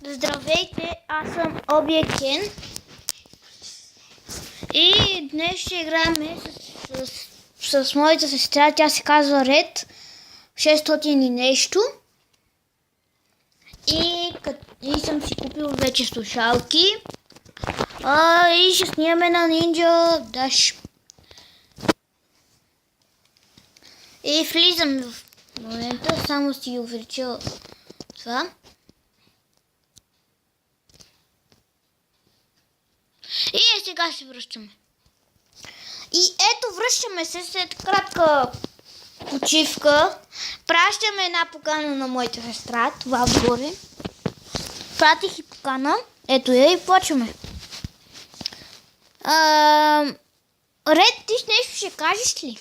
Здравейте, аз съм Обякен и днес ще играем с моята сестра, тя се казва Ред 600 и нещо и съм си купил вече слушалки и ще снимаме на Ninja Dash. И влизам в момента, само си увеличил това. И сега се връщаме. И ето, връщаме се след кратка почивка. Пращаме една покана на моята сестра, това отгоре. Пратих и покана. Ето я и почваме. Ред, ти нещо ще кажеш ли?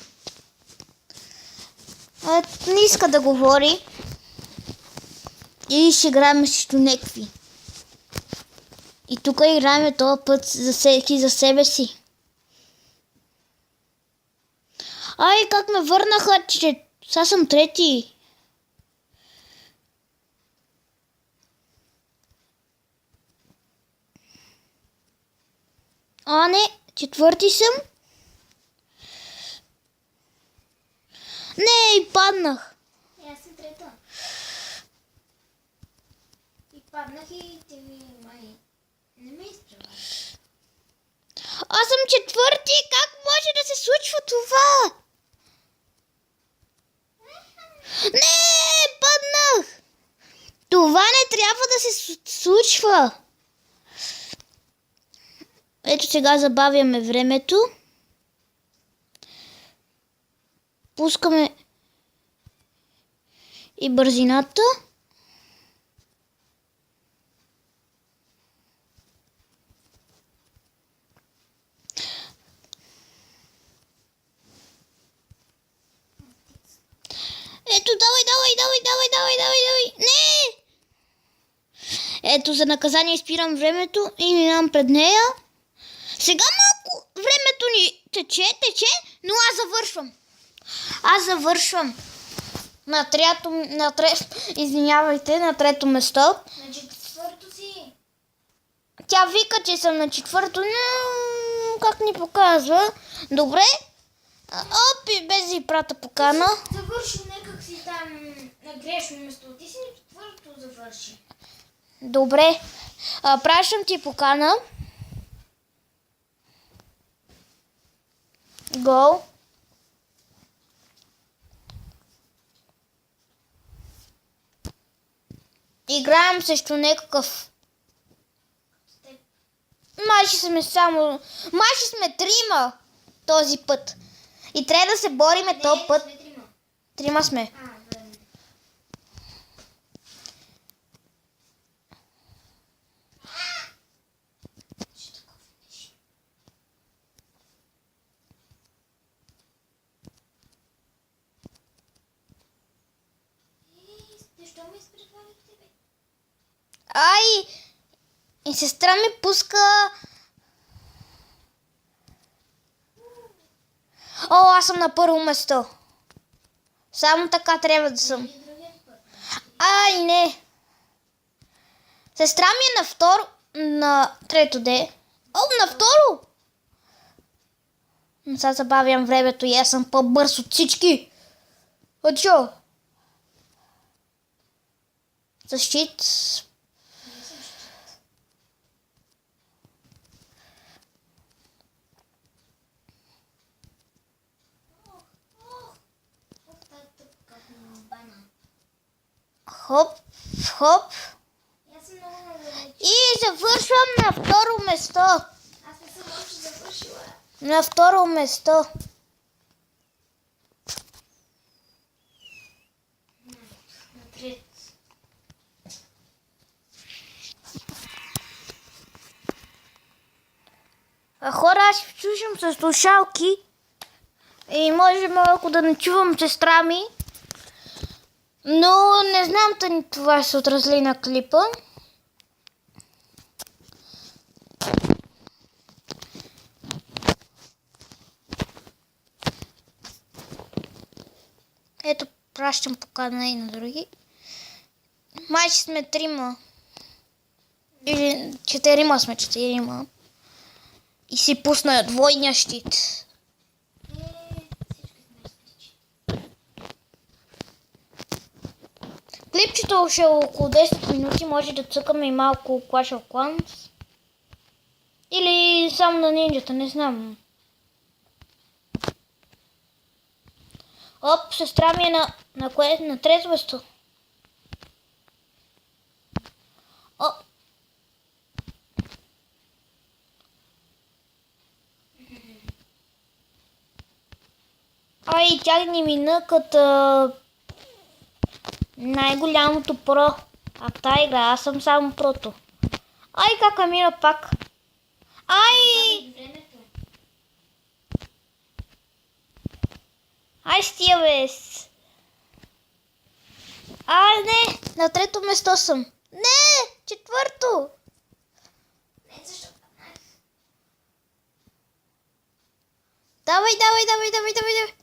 Не иска да говори. И ще играем срещу някакви. И тук играем този път за всеки за себе си. Ай, как ме върнаха, че сега съм трети. А, не, четвърти съм. Не, и паднах. Аз съм трета. И паднах и ти май не ме изправяш. Аз съм четвърти. Как може да се случва това? Не, паднах. Това не трябва да се случва. Ето сега забавяме времето. Пускаме и бързината. Ето, давай. Не! Ето, за наказание спирам времето и минавам пред нея. Сега малко времето ни тече, но аз завършвам. На трето место. На четвърто си. Тя вика, че съм на четвърто, но как ни показва. Добре. Опи, без да й прата покана. Завърши някак си там на грешно место. Ти си на четвърто завърши. Добре. Пращам ти покана. Go. Играем срещу някакъв. Май ще сме трима този път. И трябва да се бориме този път. Трима сме. Защо ме изпреварихте, бе? Ай! И сестра ми пуска. О, аз съм на първо место. Само така трябва да съм. Ай, не. Сестра ми е на второ. На трето де. О, на второ. Сега забавям времето и аз съм по-бърз от всички. Чо? Защит. Хоп. Аз съм много надалеч. И завършвам на второ место. Аз не съм още завършила. На второ место. На трето. Хора, аз се слушам с слушалки и може малко да не чувам сестра ми, но не знам тъй това се отразли на клипа. Ето, пращам покана и на други. Май ще сме трима. Или четирима сме, четирима. И си пусна двойния щит. Всички сме различни. Клипчето ще е около 10 минути. Може да цъкаме и малко Clash of Clans. Или само на нинджата, не знам. Оп, сестра ми е на трето место. О. Ай, тя ни мина като най-голямото про. А в тази игра аз съм само прото. Ай, как мина пак. Ай! Времето. Ай, стия бе. Не, на трето место съм. Не, четвърто. Не, защо паднах? Давай, давай, давай, давай, давай, давай.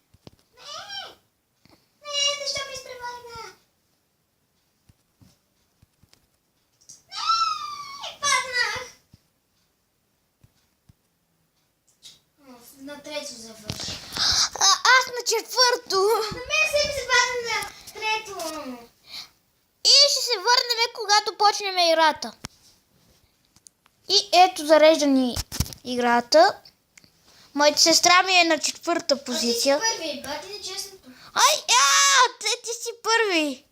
Не, защо ме изпреварна? Не, паднах. На трето завърши. Аз на четвърто. На мен се ми се падна на трето. И ще се върнем, когато почнем играта. И ето зарежда ни играта. Моята сестра ми е на четвърта позиция. А ти си първи, бати на честното. Ай, ти си първи.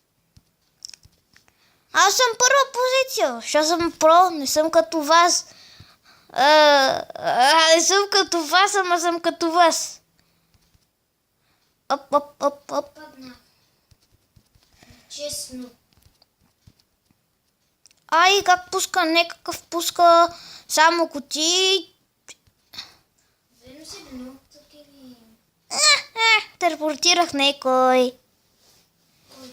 Аз съм първа позиция. Що съм про, не съм като вас. Не съм като вас, ама съм като вас. Оп, оп, оп, оп. Паднах. Честно. Ай, как пуска, некакъв пуска само кутии. Верно си много такива. Телепортирах некой. Кой? Кой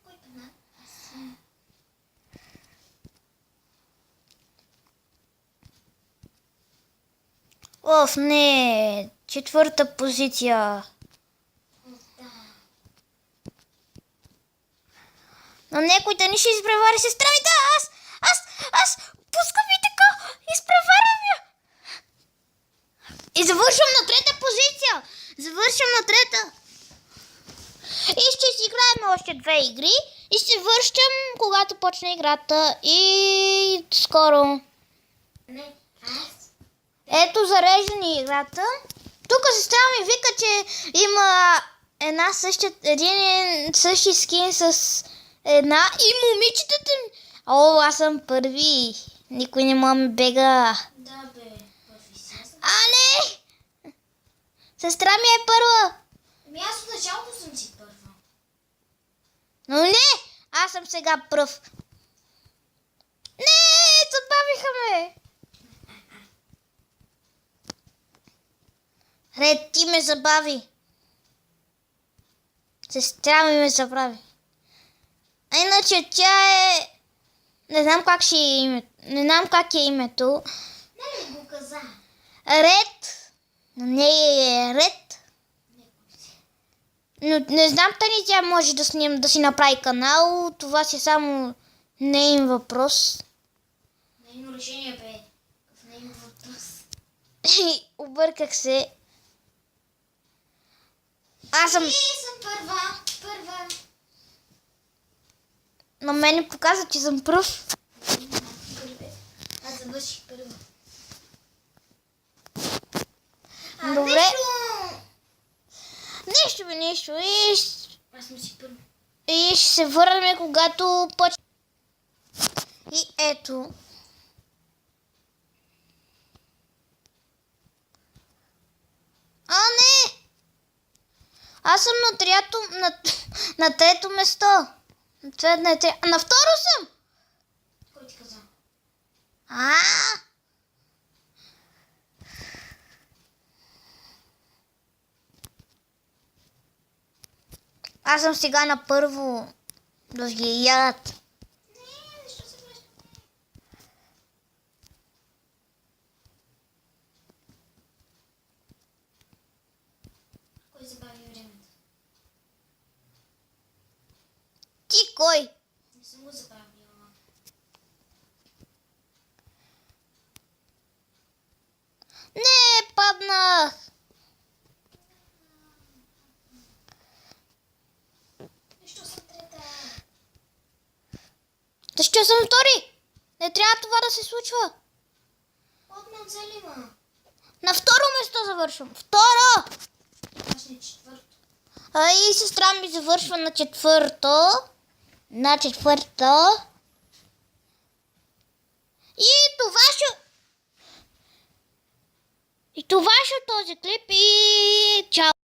падна? Аз. Оф, не. Четвърта позиция. Да. Но някой да ни ще изпревари сестра ми. Да, аз пускам и така. Изпреварям я. И завършвам на трета позиция. Завършвам на трета. И ще си играем още две игри. И ще вършам, когато почне играта. И скоро. Не, аз. Ето зарежда ни играта. Тук сестра ми вика, че има един същи скин с една и момичетата ми. О, аз съм първи. Никой не ме бега. Да, бе. Първи си. Аз съм. Не! Сестра ми е първа. Ами аз от началото съм си първа. Но не! Аз съм сега пръв. Не! Забавиха ме! Ред, ти ме забави. Сестра ми ме забрави. А иначе тя е... Не знам как ще е името. Не знам как е името. Не ли го каза? Ред. Но не е Ред. Но не знам дали тя може да си направи канал. Това си само нейн въпрос. Нейно решение, бе. В нейно въпрос. Обърках се. Аз съм... И съм първа. Първа. На мен показва, че съм пръв. Аз завърших първа. Добре. Нещо! Нещо. Аз съм си първа. И ще се върнем, когато почне. И ето. Не! Аз съм на трето место. На второ съм. Кой ти каза? Аз съм сега на първо. Да ги ядат. Не, защо се връщам? Кой забави времето? Ти кой? Не съм го забавила. паднах. Защо съм трета? Защо съм втори? Не трябва това да се случва. Падна целима. На второ место завършвам. Второ! Аз не четвърто. А и сестра ми завършва на четвърто. На четвърто. И това ще е този клип и чао!